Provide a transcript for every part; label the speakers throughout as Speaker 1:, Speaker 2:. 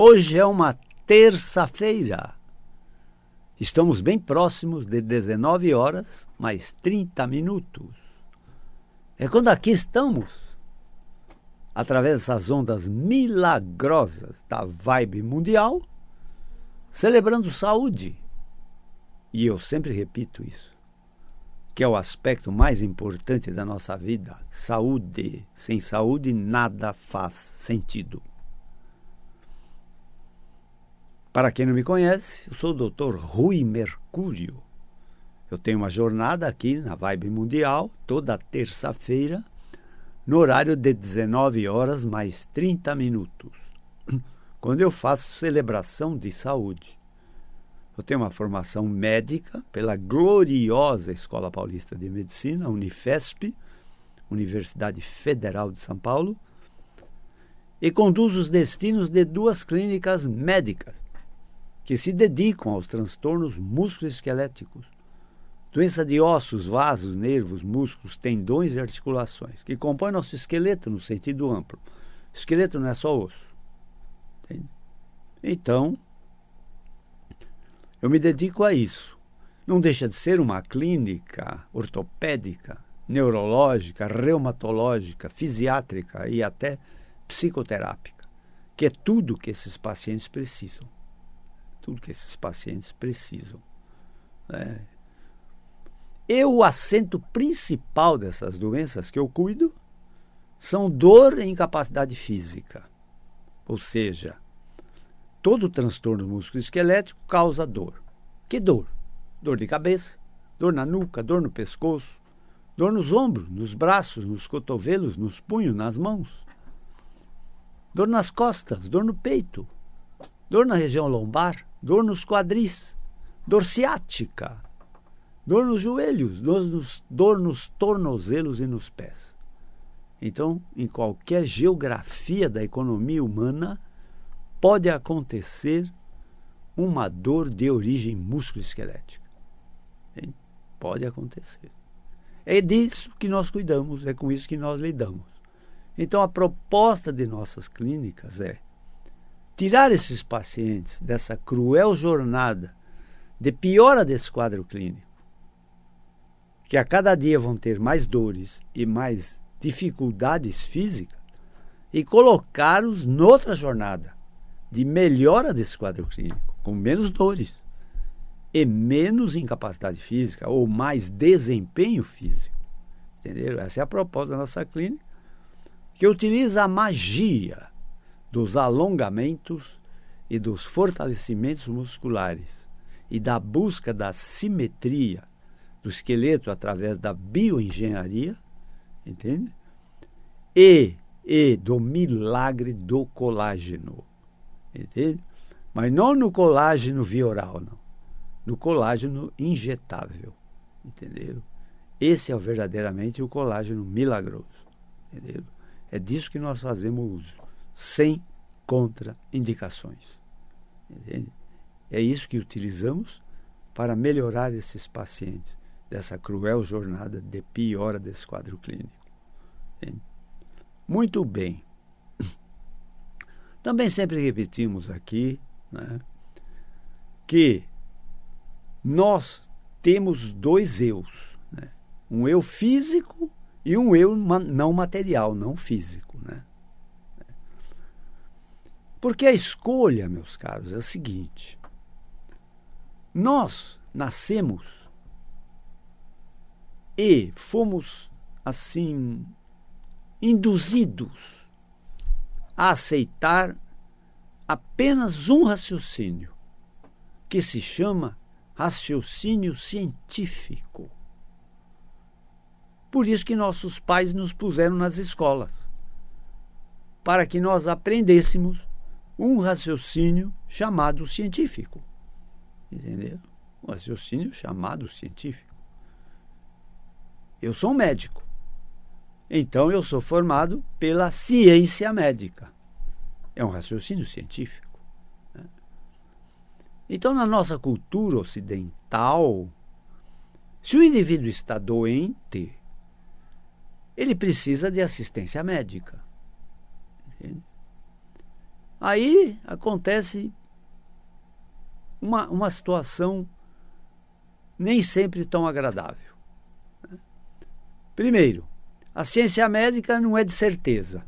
Speaker 1: Hoje é uma terça-feira. Estamos bem próximos de 19 horas, mais 30 minutos. É quando aqui estamos, através dessas ondas milagrosas da vibe mundial, celebrando saúde. E eu sempre repito isso, que é o aspecto mais importante da nossa vida. Saúde. Sem saúde, nada faz sentido. Para quem não me conhece, eu sou o Dr. Rui Mercúrio. Eu tenho uma jornada aqui na Vibe Mundial, toda terça-feira, no horário de 19 horas mais 30 minutos, quando eu faço celebração de saúde. Eu tenho uma formação médica pela gloriosa Escola Paulista de Medicina, Unifesp, Universidade Federal de São Paulo, e conduzo os destinos de 2 clínicas médicas que se dedicam aos transtornos musculoesqueléticos, doença de ossos, vasos, nervos, músculos, tendões e articulações, que compõem nosso esqueleto no sentido amplo. O esqueleto não é só osso. Entende? Então, eu me dedico a isso. Não deixa de ser uma clínica ortopédica, neurológica, reumatológica, fisiátrica e até psicoterápica, que é tudo que esses pacientes precisam. Tudo que esses pacientes precisam. Né? E o acento principal dessas doenças que eu cuido são dor e incapacidade física. Ou seja, todo transtorno musculoesquelético causa dor. Que dor? Dor de cabeça, dor na nuca, dor no pescoço, dor nos ombros, nos braços, nos cotovelos, nos punhos, nas mãos. Dor nas costas, dor no peito, dor na região lombar, dor nos quadris, dor ciática, dor nos joelhos, dor nos tornozelos e nos pés. Então, em qualquer geografia da economia humana, pode acontecer uma dor de origem musculoesquelética. Pode acontecer. É disso que nós cuidamos, é com isso que nós lidamos. Então, a proposta de nossas clínicas é tirar esses pacientes dessa cruel jornada de piora desse quadro clínico, que a cada dia vão ter mais dores e mais dificuldades físicas, e colocá-los noutra jornada de melhora desse quadro clínico, com menos dores e menos incapacidade física ou mais desempenho físico. Entenderam? Essa é a proposta da nossa clínica, que utiliza a magia dos alongamentos e dos fortalecimentos musculares e da busca da simetria do esqueleto através da bioengenharia, entende? E do milagre do colágeno, entende? Mas não no colágeno via oral, não. No colágeno injetável, entenderam? Esse é verdadeiramente o colágeno milagroso, entenderam? É disso que nós fazemos uso, sem contraindicações. Entende? É isso que utilizamos para melhorar esses pacientes dessa cruel jornada de piora desse quadro clínico. Entende? Muito bem. Também sempre repetimos aqui, né, que nós temos 2 eus, né? Um eu físico e um eu não material, não físico, né? Porque a escolha, meus caros, é a seguinte: nós nascemos e fomos, assim, induzidos a aceitar apenas um raciocínio, que se chama raciocínio científico. Por isso que nossos pais nos puseram nas escolas, para que nós aprendêssemos um raciocínio chamado científico. Entendeu? Um raciocínio chamado científico. Eu sou um médico. Então eu sou formado pela ciência médica. É um raciocínio científico. Né? Então, na nossa cultura ocidental, se o indivíduo está doente, ele precisa de assistência médica. Entende? Aí acontece uma situação nem sempre tão agradável. Primeiro, a ciência médica não é de certeza.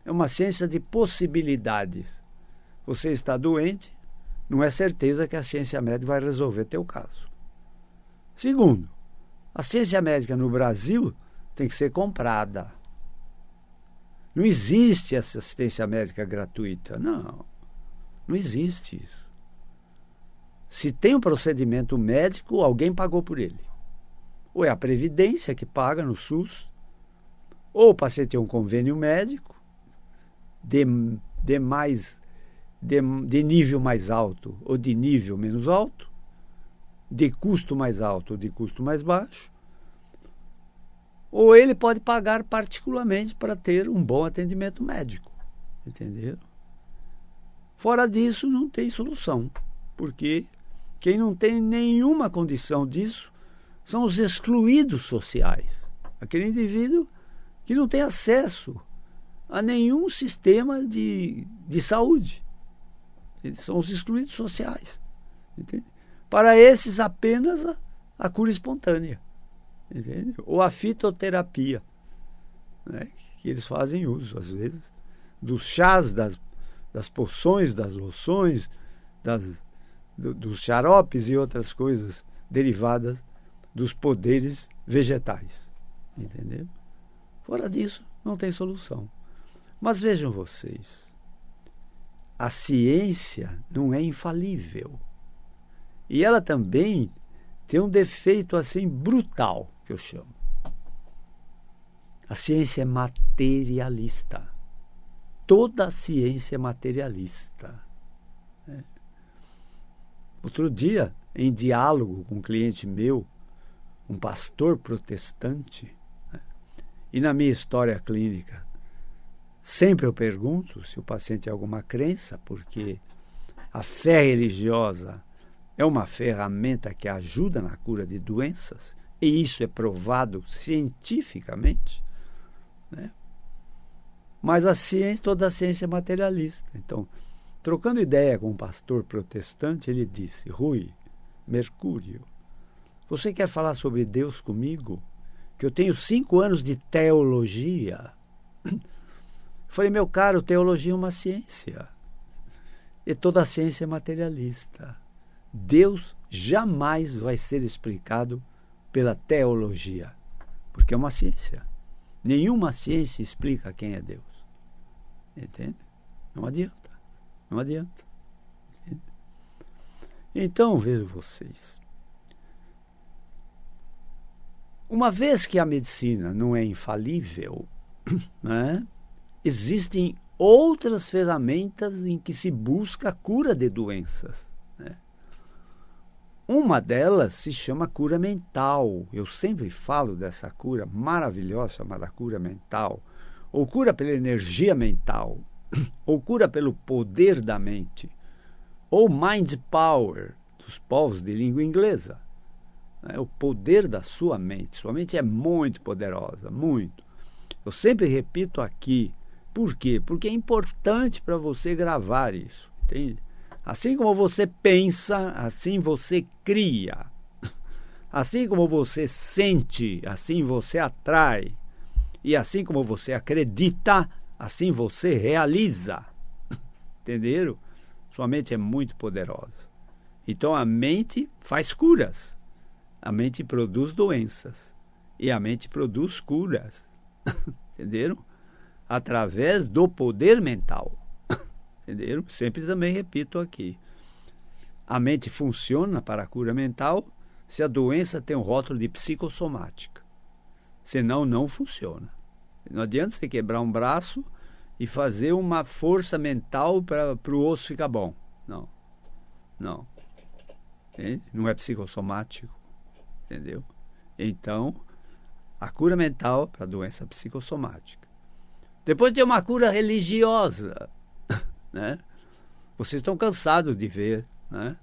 Speaker 1: É uma ciência de possibilidades. Você está doente, não é certeza que a ciência médica vai resolver teu caso. Segundo, a ciência médica no Brasil tem que ser comprada. Não existe essa assistência médica gratuita. Não existe isso. Se tem um procedimento médico, alguém pagou por ele. Ou é a Previdência que paga no SUS, ou o paciente tem um convênio médico de nível mais alto ou de nível menos alto, de custo mais alto ou de custo mais baixo, ou ele pode pagar particularmente para ter um bom atendimento médico. Entenderam? Fora disso, não tem solução, porque quem não tem nenhuma condição disso são os excluídos sociais. Aquele indivíduo que não tem acesso a nenhum sistema de saúde. São os excluídos sociais. Entende? Para esses, apenas a cura espontânea. Entende? Ou a fitoterapia, né? Que eles fazem uso, às vezes, dos chás, das poções, das loções, dos xaropes e outras coisas derivadas dos poderes vegetais. Entendeu? Fora disso, não tem solução. Mas vejam vocês, a ciência não é infalível. E ela também tem um defeito assim brutal, que eu chamo. A ciência é materialista. Toda a ciência é materialista. Outro dia, em diálogo com um cliente meu, um pastor protestante, e na minha história clínica, sempre eu pergunto se o paciente tem alguma crença, porque a fé religiosa é uma ferramenta que ajuda na cura de doenças, e isso é provado cientificamente, né? Mas a ciência, toda a ciência é materialista. Então, trocando ideia com um pastor protestante, ele disse: Rui, Mercúrio, você quer falar sobre Deus comigo? Que eu tenho 5 anos de teologia. Eu falei: meu caro, teologia é uma ciência. E toda a ciência é materialista. Deus jamais vai ser explicado pela teologia, porque é uma ciência. Nenhuma ciência explica quem é Deus. Entende? Não adianta. Não adianta. Entende? Então, vejam vocês. Uma vez que a medicina não é infalível, né, existem outras ferramentas em que se busca a cura de doenças. Né? Uma delas se chama cura mental. Eu sempre falo dessa cura maravilhosa chamada cura mental, ou cura pela energia mental, ou cura pelo poder da mente, ou mind power dos povos de língua inglesa. O poder da sua mente. Sua mente é muito poderosa, muito. Eu sempre repito aqui. Por quê? Porque é importante para você gravar isso, entende? Assim como você pensa, assim você cria. Assim como você sente, assim você atrai. E assim como você acredita, assim você realiza. Entenderam? Sua mente é muito poderosa. Então a mente faz curas. A mente produz doenças. E a mente produz curas. Entenderam? Através do poder mental. Entenderam? Sempre também repito aqui. A mente funciona para a cura mental se a doença tem um rótulo de psicossomática. Senão, não funciona. Não adianta você quebrar um braço e fazer uma força mental para o osso ficar bom. Não. Não. Entende? Não é psicossomático. Entendeu? Então, a cura mental para a doença psicossomática. Depois tem uma cura religiosa. Né? Vocês estão cansados de ver, né?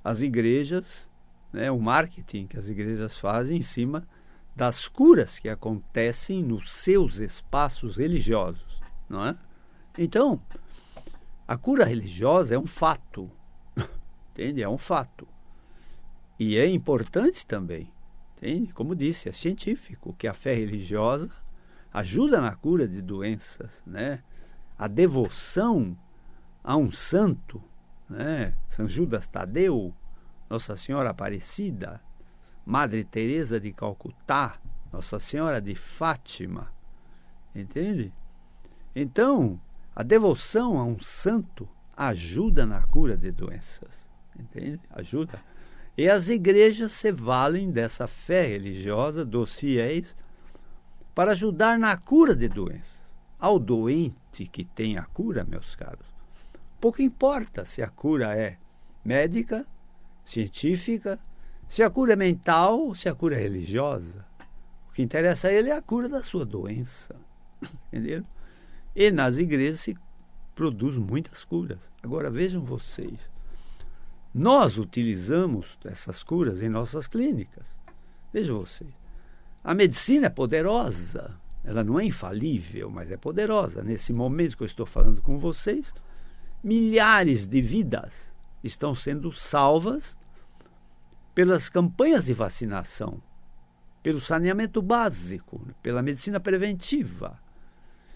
Speaker 1: As igrejas, né? O marketing que as igrejas fazem em cima das curas que acontecem nos seus espaços religiosos. Não é? Então, A cura religiosa é um fato, entende? É um fato. E é importante também, entende? Como disse, é científico que a fé religiosa ajuda na cura de doenças, né? A devoção a um santo, né? São Judas Tadeu, Nossa Senhora Aparecida, Madre Teresa de Calcutá, Nossa Senhora de Fátima, entende? Então, a devoção a um santo ajuda na cura de doenças, entende? Ajuda. E as igrejas se valem dessa fé religiosa dos fiéis para ajudar na cura de doenças. Ao doente que tem a cura, meus caros, pouco importa se a cura é médica, científica, se a cura é mental ou se a cura é religiosa. O que interessa a ele é a cura da sua doença. Entenderam? E nas igrejas se produz muitas curas. Agora vejam vocês, nós utilizamos essas curas em nossas clínicas. Vejam vocês, a medicina é poderosa, ela não é infalível, mas é poderosa. Nesse momento que eu estou falando com vocês, milhares de vidas estão sendo salvas pelas campanhas de vacinação, pelo saneamento básico, pela medicina preventiva.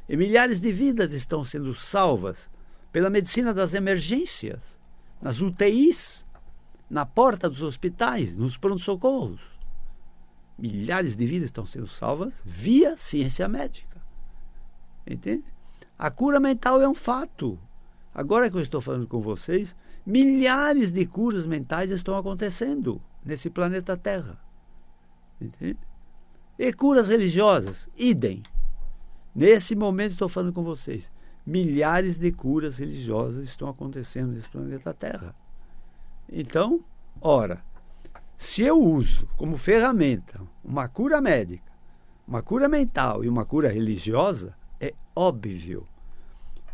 Speaker 1: E milhares de vidas estão sendo salvas pela medicina das emergências, nas UTIs, na porta dos hospitais, nos pronto-socorros. Milhares de vidas estão sendo salvas via ciência médica. Entende? A cura mental é um fato. Agora que eu estou falando com vocês, milhares de curas mentais estão acontecendo nesse planeta Terra. Entende? E curas religiosas, idem. Nesse momento estou falando com vocês, milhares de curas religiosas estão acontecendo nesse planeta Terra. Então, ora, se eu uso como ferramenta uma cura médica, uma cura mental e uma cura religiosa, é óbvio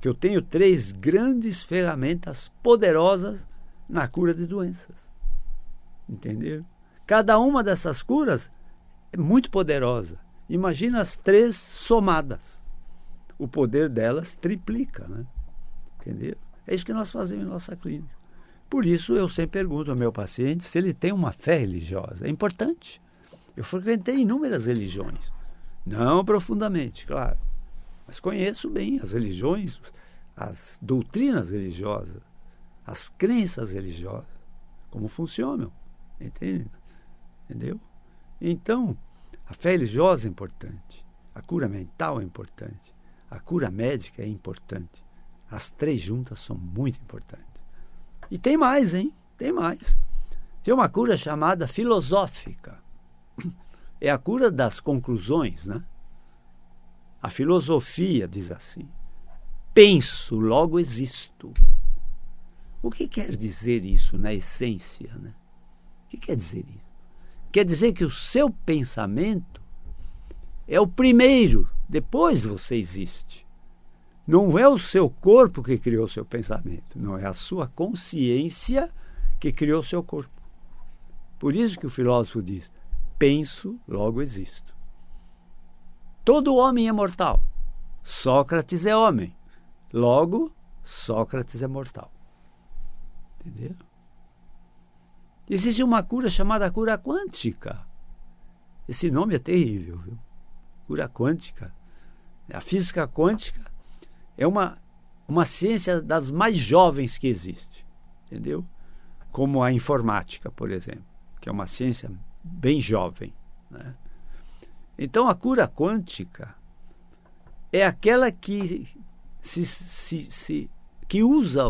Speaker 1: que eu tenho 3 grandes ferramentas poderosas na cura de doenças. Entenderam? Cada uma dessas curas é muito poderosa. Imagina as 3 somadas. O poder delas triplica, né? Entendeu? É isso que nós fazemos em nossa clínica. Por isso eu sempre pergunto ao meu paciente se ele tem uma fé religiosa. É importante. Eu frequentei inúmeras religiões. Não profundamente, claro. Mas conheço bem as religiões, as doutrinas religiosas, as crenças religiosas, como funcionam. Entende? Entendeu? Então, a fé religiosa é importante, a cura mental é importante, a cura médica é importante. As 3 juntas são muito importantes. E tem mais, hein? Tem mais. Tem uma cura chamada filosófica. É a cura das conclusões, né? A filosofia diz assim: penso, logo existo. O que quer dizer isso na essência, né? O que quer dizer isso? Quer dizer que o seu pensamento é o primeiro, depois você existe. Não é o seu corpo que criou o seu pensamento, não, é a sua consciência que criou o seu corpo. Por isso que o filósofo diz: penso, logo existo. Todo homem é mortal. Sócrates é homem. Logo, Sócrates é mortal. Entendeu? Existe uma cura chamada cura quântica. Esse nome é terrível, viu? Cura quântica. A física quântica é uma ciência das mais jovens que existe. Entendeu? Como a informática, por exemplo, que é uma ciência bem jovem, né? Então, a cura quântica é aquela que, que usa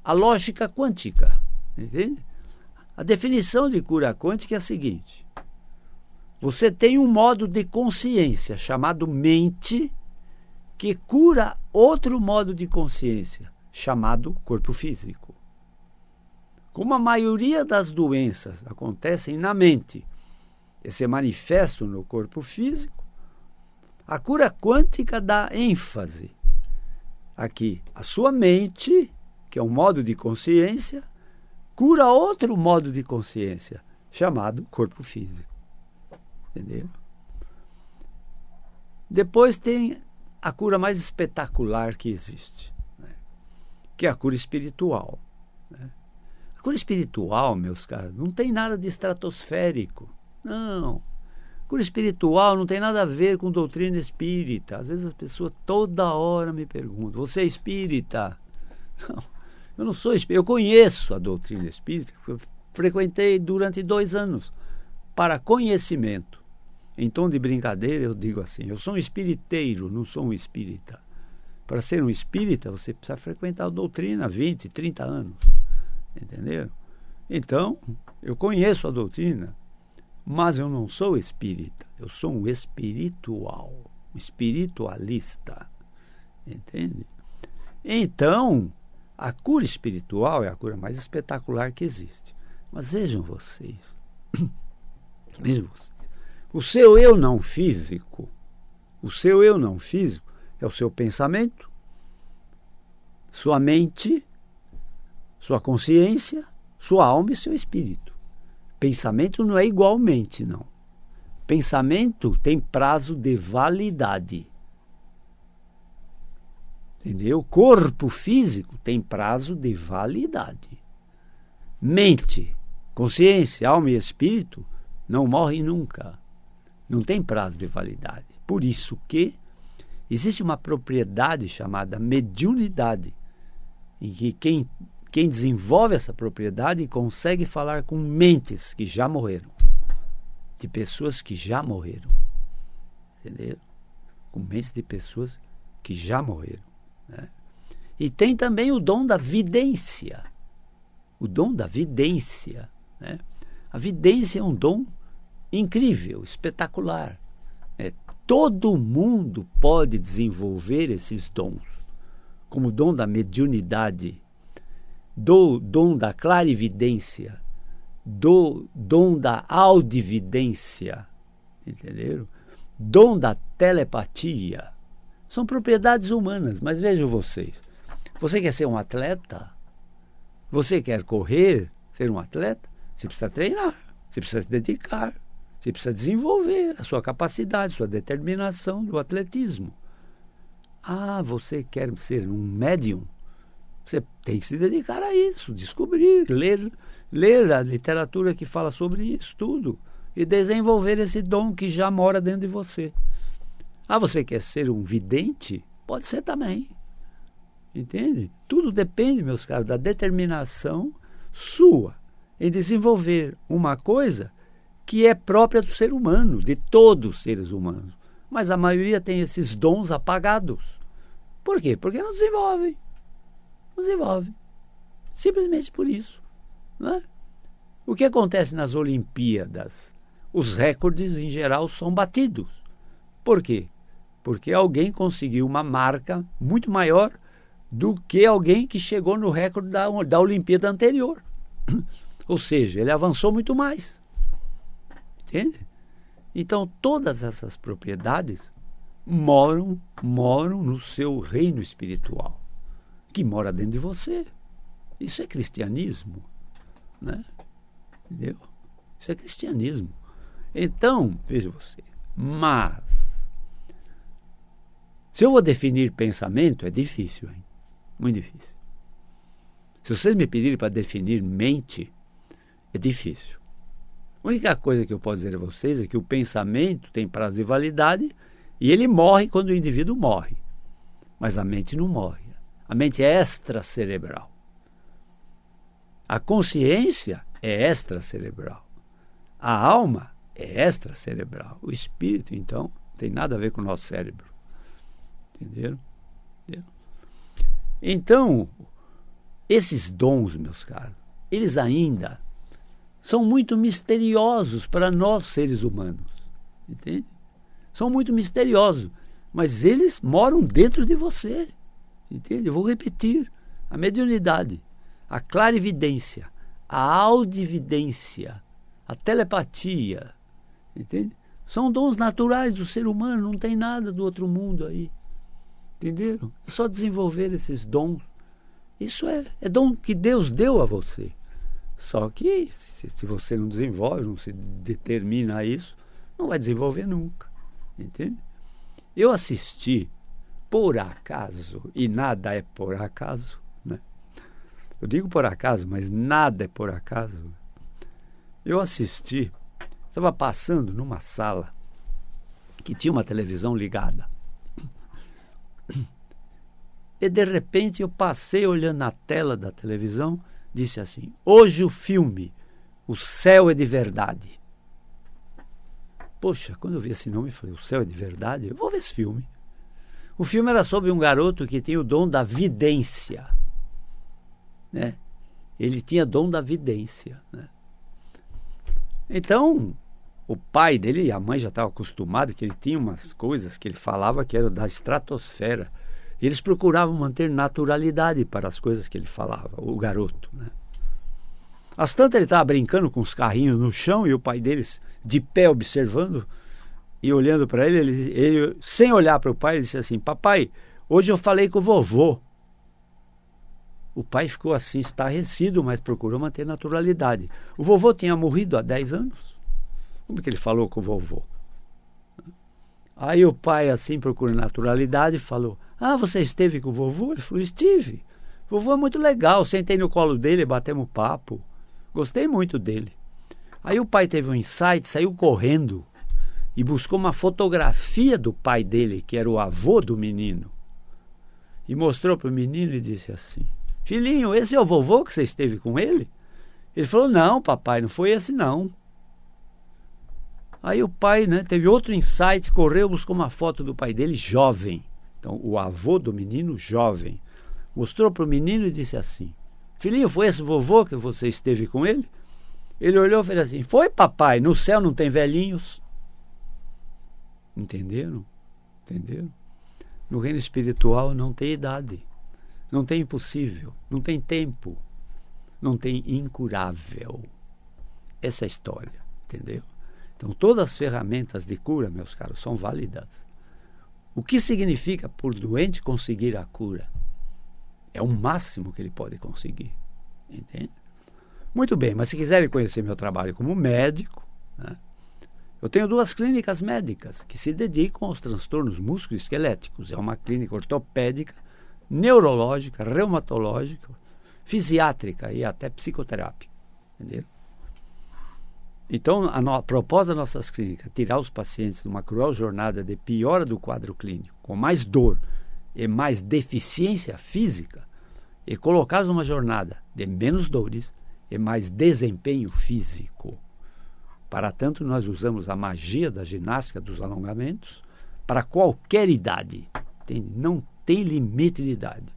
Speaker 1: a lógica quântica. Entende? A definição de cura quântica é a seguinte: você tem um modo de consciência chamado mente que cura outro modo de consciência chamado corpo físico. Como a maioria das doenças acontecem na mente e se manifestam no corpo físico, a cura quântica dá ênfase aqui. A sua mente, que é um modo de consciência, cura outro modo de consciência, chamado corpo físico. Entendeu? Depois tem a cura mais espetacular que existe, né? que é a cura espiritual, né? A cura espiritual, meus caros, não tem nada de estratosférico. Não. A cura espiritual não tem nada a ver com doutrina espírita. Às vezes as pessoas toda hora me perguntam: você é espírita? Não, eu não sou espírita. Eu conheço a doutrina espírita, eu frequentei durante 2 anos para conhecimento. Em tom de brincadeira, eu digo assim: eu sou um espiriteiro, não sou um espírita. Para ser um espírita, você precisa frequentar a doutrina há 20, 30 anos. Entenderam? Então, eu conheço a doutrina, mas eu não sou espírita. Eu sou um espiritual, um espiritualista. Entende? Então, a cura espiritual é a cura mais espetacular que existe. Mas vejam vocês, o seu eu não físico, é o seu pensamento, sua mente, sua consciência, sua alma e seu espírito. Pensamento não é igualmente, não. Pensamento tem prazo de validade. Entendeu? Corpo físico tem prazo de validade. Mente, consciência, alma e espírito não morrem nunca. Não tem prazo de validade. Por isso que existe uma propriedade chamada mediunidade, em que quem desenvolve essa propriedade consegue falar com mentes que já morreram, de pessoas que já morreram. Entendeu? Com mentes de pessoas que já morreram. Né? E tem também o dom da vidência. O dom da vidência. Né? A vidência é um dom incrível, espetacular. Todo mundo pode desenvolver esses dons, como o dom da mediunidade, do dom da clarividência, do dom da audividência, entenderam? Dom da telepatia. São propriedades humanas, mas vejam vocês. Você quer ser um atleta? Você quer correr, ser um atleta? Você precisa treinar, você precisa se dedicar, você precisa desenvolver a sua capacidade, sua determinação do atletismo. Ah, você quer ser um médium? Você tem que se dedicar a isso, descobrir, ler a literatura que fala sobre isso tudo e desenvolver esse dom que já mora dentro de você. Ah, você quer ser um vidente? Pode ser também. Entende? Tudo depende, meus caros, da determinação sua em desenvolver uma coisa que é própria do ser humano, de todos os seres humanos. Mas a maioria tem esses dons apagados. Por quê? Porque não desenvolvem. Não desenvolvem. Simplesmente por isso. Não é? O que acontece nas Olimpíadas? Os recordes, em geral, são batidos. Por quê? Porque alguém conseguiu uma marca muito maior do que alguém que chegou no recorde da Olimpíada anterior. Ou seja, ele avançou muito mais. Entende? Então, todas essas propriedades moram no seu reino espiritual, que mora dentro de você. Isso é cristianismo, né? Entendeu? Isso é cristianismo. Então, veja você, mas se eu vou definir pensamento, é difícil, hein? Muito difícil. Se vocês me pedirem para definir mente, é difícil. A única coisa que eu posso dizer a vocês é que o pensamento tem prazo de validade e ele morre quando o indivíduo morre. Mas a mente não morre. A mente é extracerebral. A consciência é extracerebral. A alma é extracerebral. O espírito, então, não tem nada a ver com o nosso cérebro. Entenderam? Então, esses dons, meus caros, eles ainda são muito misteriosos para nós, seres humanos. Entende? São muito misteriosos, mas eles moram dentro de você. Entende? Eu vou repetir. A mediunidade, a clarividência, a audividência, a telepatia, entende? São dons naturais do ser humano, não tem nada do outro mundo aí. Entenderam? É só desenvolver esses dons. Isso é dom que Deus deu a você. Só que se você não desenvolve, não se determina a isso, não vai desenvolver nunca. Entende? Eu assisti, por acaso, e nada é por acaso, né? Eu digo por acaso, mas nada é por acaso. Eu assisti, estava passando numa sala que tinha uma televisão ligada. E de repente eu passei olhando na tela da televisão, disse assim: hoje o filme O Céu é de Verdade. Poxa, quando eu vi esse nome, eu falei: O Céu é de Verdade? Eu vou ver esse filme. O filme era sobre um garoto que tinha o dom da vidência, né? Ele tinha dom da vidência, né? Então, o pai dele e a mãe já estavam acostumados, que ele tinha umas coisas que ele falava que eram da estratosfera. E eles procuravam manter naturalidade para as coisas que ele falava, o garoto, né? Às tantas ele estava brincando com os carrinhos no chão e o pai deles de pé observando e olhando para ele, sem olhar para o pai, ele disse assim: papai, hoje eu falei com o vovô. O pai ficou assim, estarrecido, mas procurou manter naturalidade. O vovô tinha morrido há 10 anos. Como que ele falou com o vovô? Aí o pai, assim, procurando naturalidade, falou: ah, você esteve com o vovô? Ele falou: estive. O vovô é muito legal, sentei no colo dele, batemos papo. Gostei muito dele. Aí o pai teve um insight, saiu correndo e buscou uma fotografia do pai dele, que era o avô do menino. E mostrou para o menino e disse assim: filhinho, esse é o vovô que você esteve com ele? Ele falou: não, papai, não foi esse não. Aí o pai, né, teve outro insight, correu, buscou uma foto do pai dele jovem. Então, o avô do menino jovem. Mostrou para o menino e disse assim: filhinho, foi esse vovô que você esteve com ele? Ele olhou e fez assim: foi, papai, no céu não tem velhinhos. Entenderam? Entenderam? No reino espiritual não tem idade, não tem impossível, não tem tempo, não tem incurável. Essa é a história, entendeu? Então, todas as ferramentas de cura, meus caros, são válidas. O que significa por doente conseguir a cura? É o máximo que ele pode conseguir. Entende? Muito bem, mas se quiserem conhecer meu trabalho como médico, né, eu tenho 2 clínicas médicas que se dedicam aos transtornos musculoesqueléticos. É uma clínica ortopédica, neurológica, reumatológica, fisiátrica e até psicoterápica. Entendeu? Então, a proposta das nossas clínicas é tirar os pacientes de uma cruel jornada de piora do quadro clínico, com mais dor e mais deficiência física, e colocá-los numa jornada de menos dores e mais desempenho físico. Para tanto, nós usamos a magia da ginástica dos alongamentos para qualquer idade. Entende? Não tem limite de idade.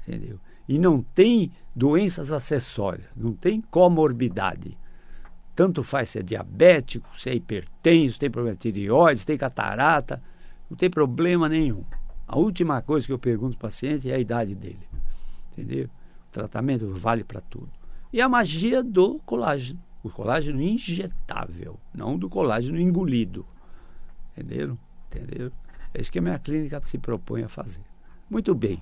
Speaker 1: Entendeu? E não tem doenças acessórias, não tem comorbidade. Tanto faz se é diabético, se é hipertenso, se tem problema de tireoide, se tem catarata, não tem problema nenhum. A última coisa que eu pergunto ao paciente é a idade dele. Entendeu? O tratamento vale para tudo. E a magia do colágeno. O colágeno injetável, não do colágeno engolido. Entenderam? Entenderam? É isso que a minha clínica se propõe a fazer. Muito bem.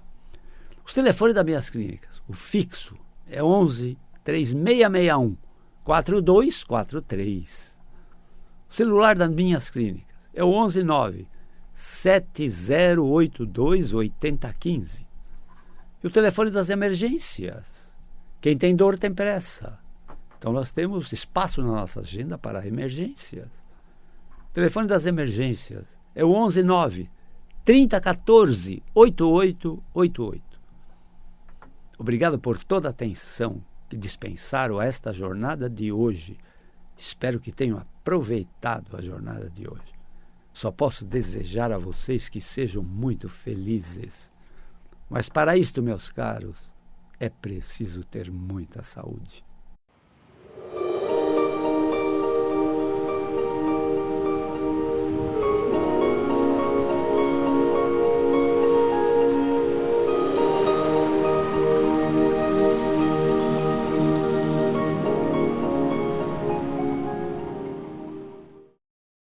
Speaker 1: Os telefones das minhas clínicas, o fixo é 11 3661 4243. O celular das minhas clínicas é o 119 7082 8015. E o telefone das emergências. Quem tem dor tem pressa. Então nós temos espaço na nossa agenda para emergências. O telefone das emergências é o 119 3014 8888. Obrigado por toda a atenção que dispensaram a esta jornada de hoje. Espero que tenham aproveitado a jornada de hoje. Só posso desejar a vocês que sejam muito felizes. Mas para isto, meus caros, é preciso ter muita saúde.